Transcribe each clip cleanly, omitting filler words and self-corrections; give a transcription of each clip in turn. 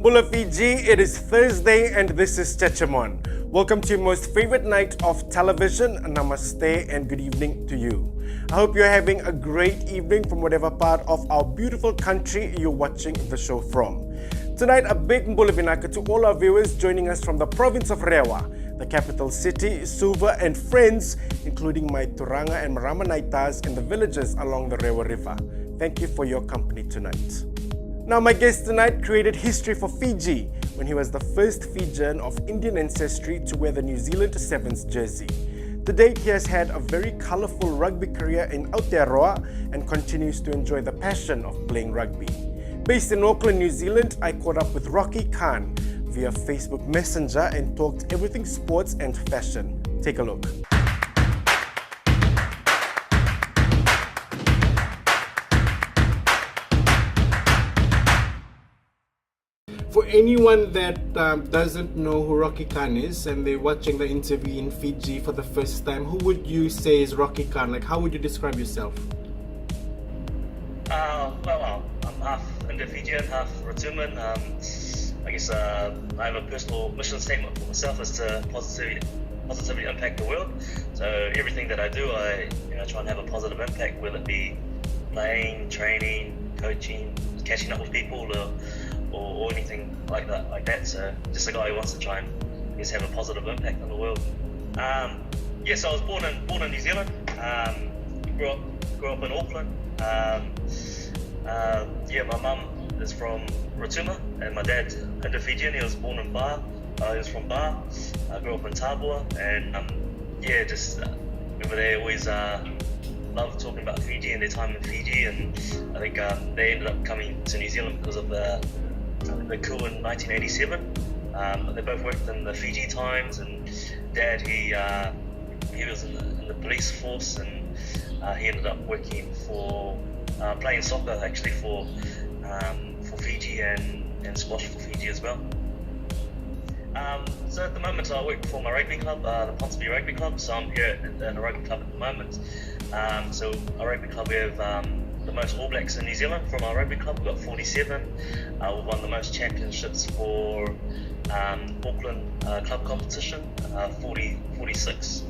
Mula Fiji, it is Thursday and this is Jejemon. Welcome to your most favorite night of television. Namaste and good evening to you. I hope you're having a great evening from whatever part of our beautiful country you're watching the show from. Tonight, a big Mbula Vinaka to all our viewers joining us from the province of Rewa, the capital city, Suva and friends, including my Turanga and Maramanaitas and the villages along the Rewa River. Thank you for your company tonight. Now, my guest tonight created history for Fiji when he was the first Fijian of Indian ancestry to wear the New Zealand 7's jersey. To date, he has had a very colourful rugby career in Aotearoa and continues to enjoy the passion of playing rugby. Based in Auckland, New Zealand, I caught up with Rocky Khan via Facebook Messenger and talked everything sports and fashion. Take a look. For anyone that doesn't know who Rocky Khan is and they're watching the interview in Fiji for the first time, who would you say is Rocky Khan? Like, how would you describe yourself? Well, I'm half Indo-Fijian, half Rotuman. I guess I have a personal mission statement for myself is to positively impact the world. So everything that I do, I try and have a positive impact, whether it be playing, training, coaching, catching up with people, or anything like that. So just a guy who wants to try and have a positive impact on the world. Yes, I was born in New Zealand. Grew up in Auckland. My mum is from Rotuma and my dad Indo-Fijian. He was born in Bar. He was from Bar. I grew up in Tabua and over there always loved talking about Fiji and their time in Fiji, and I think they ended up coming to New Zealand because of the coup in 1987. They both worked in the Fiji Times, and Dad he was in the police force, and he ended up working for playing soccer actually for Fiji and squash for Fiji as well. So at the moment I work for my rugby club, the Ponsonby Rugby Club. So I'm here at the rugby club at the moment. So our rugby club, we have the most All Blacks in New Zealand from our rugby club. We've got 47. We've won the most championships for Auckland club competition, 46.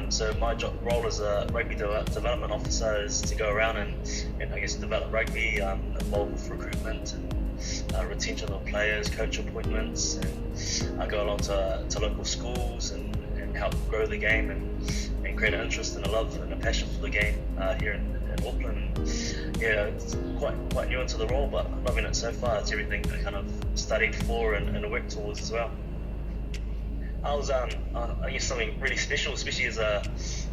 So my role as a rugby development officer is to go around and I guess develop rugby, involved with recruitment and retention of players, coach appointments, and I go along to local schools and help grow the game and create an interest and a love and a passion for the game here in Auckland. Yeah, it's quite new into the role, but loving it so far. It's everything I kind of studied for and worked towards as well. I was, I guess something really special, especially as a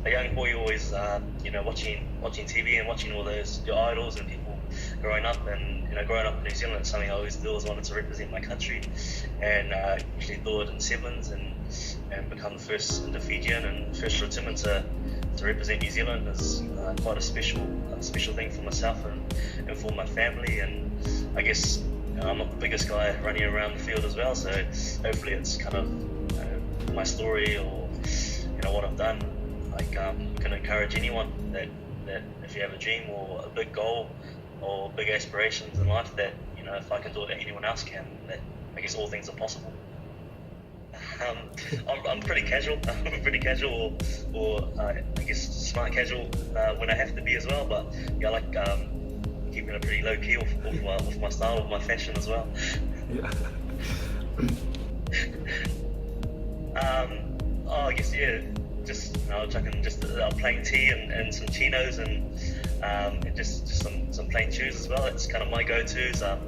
young boy, always, watching TV and watching all those your idols and people growing up, and growing up in New Zealand, something I always wanted to represent my country, and actually thought in 7's and become the first Indo-Fijian and first Rotuman to represent New Zealand is quite a special thing for myself and for my family, and I guess I'm not the biggest guy running around the field as well, so hopefully it's kind of my story or what I've done. Like can encourage anyone that if you have a dream or a big goal or big aspirations in life, that if I can do it, that anyone else can. That I guess all things are possible. I'm pretty casual. I'm pretty casual, or I guess smart casual when I have to be as well. But I like keeping it pretty low key with my style, with my fashion as well. Yeah. I guess just chucking just a plain tee and some chinos and just some plain shoes as well. That's kind of my go-tos. I'm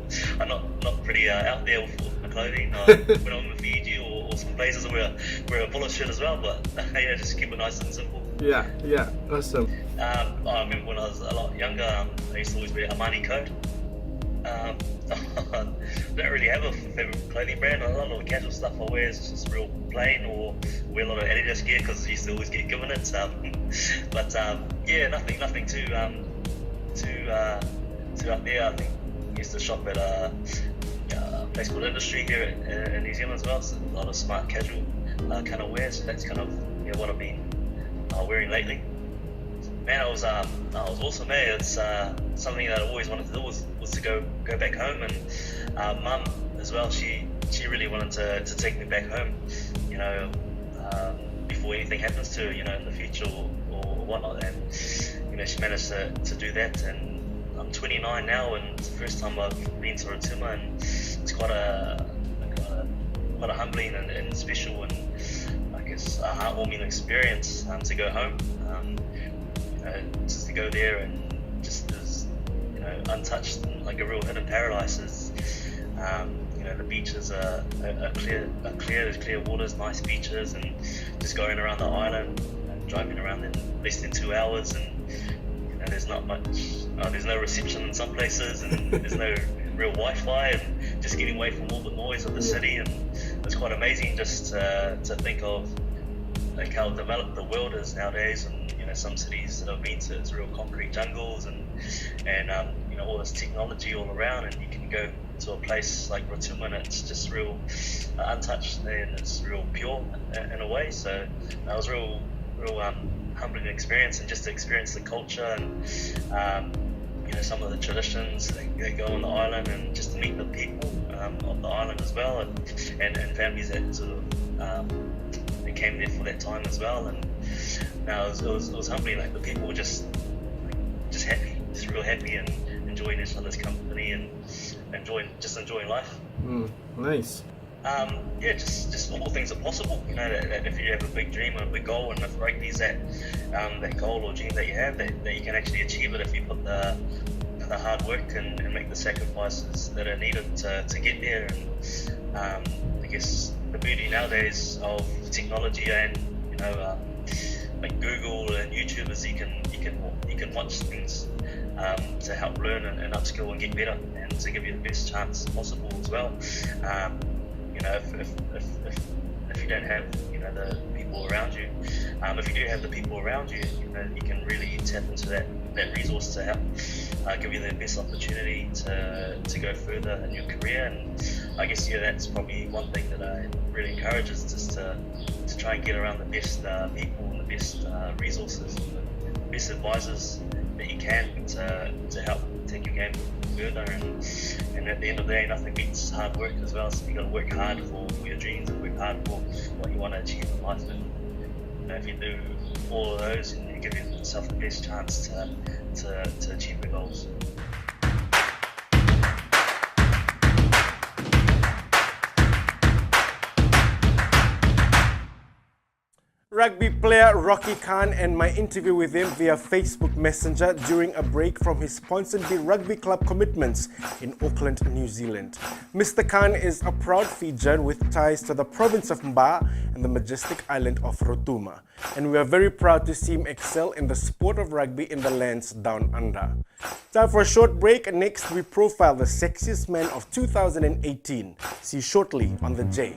not pretty out there with my clothing. When I'm in Fiji or some places, I wear a polo shirt as well. But just keep it nice and simple. Yeah, awesome. I remember when I was a lot younger, I used to always wear Armani coat. I don't really have a favorite clothing brand. A lot of the casual stuff I wear is just real plain, or wear a lot of Adidas gear because I used to always get given it. Nothing too out there. I think I used to shop at a place called Industry here in New Zealand as well. So a lot of smart casual kind of wear. So that's kind of what I've been wearing lately. Man, I was awesome, man. It's something that I always wanted to do was to go back home, and Mum as well. She really wanted to take me back home, you know, before anything happens to her, you know, in the future or whatnot. And you know, she managed to do that. And I'm 29 now, and it's the first time I've been to Rotuma, and it's quite a humbling and special, and I guess a heartwarming experience to go home. You know, just to go there and just as, you know, untouched, and like a real hidden paradise. Is you know, the beaches are clear waters, nice beaches, and just going around the island and driving around in less than 2 hours, and you know, there's not much, there's no reception in some places, and there's no real Wi-Fi, and just getting away from all the noise of the city. And it's quite amazing just to think of like how developed the world is nowadays. And you know, some cities that I've been to, it's real concrete jungles, and you know, all this technology all around, and you can go to a place like Rotuma and it's just real untouched, and it's real pure in a way. So that was real humbling experience, and just to experience the culture and you know, some of the traditions that go on the island, and just to meet the people of the island as well, and families that sort of that came there for that time as well. And no, it was humbling. Like, the people were just happy, just real happy, and enjoying each other's company, and enjoying life. Nice. Yeah, just all things are possible. You know, that if you have a big dream and a big goal, and if rugby's that goal or dream that you have, that you can actually achieve it if you put the hard work and make the sacrifices that are needed to get there. And I guess the beauty nowadays of technology and, you know, like Google and YouTube is you can watch things to help learn and upskill and get better, and to give you the best chance possible as well. You know, if you don't have, you know, the people around you, if you do have the people around you, you know, you can really tap into that resource to help give you the best opportunity to go further in your career. And I guess, yeah, that's probably one thing that I really encourage, is just to try and get around the best people and the best resources, the best advisors that you can to help take your game further. And at the end of the day, nothing beats hard work as well. So you got to work hard for your dreams, and work hard for what you want to achieve in life. And you know, if you do all of those, and you give yourself the best chance to achieve your goals. Rugby player Rocky Khan and my interview with him via Facebook Messenger during a break from his Ponsonby Rugby Club commitments in Auckland, New Zealand. Mr. Khan is a proud Fijian with ties to the province of Mba and the majestic island of Rotuma, and we are very proud to see him excel in the sport of rugby in the lands down under. Time for a short break. Next, we profile the sexiest man of 2018. See you shortly on the Jeje.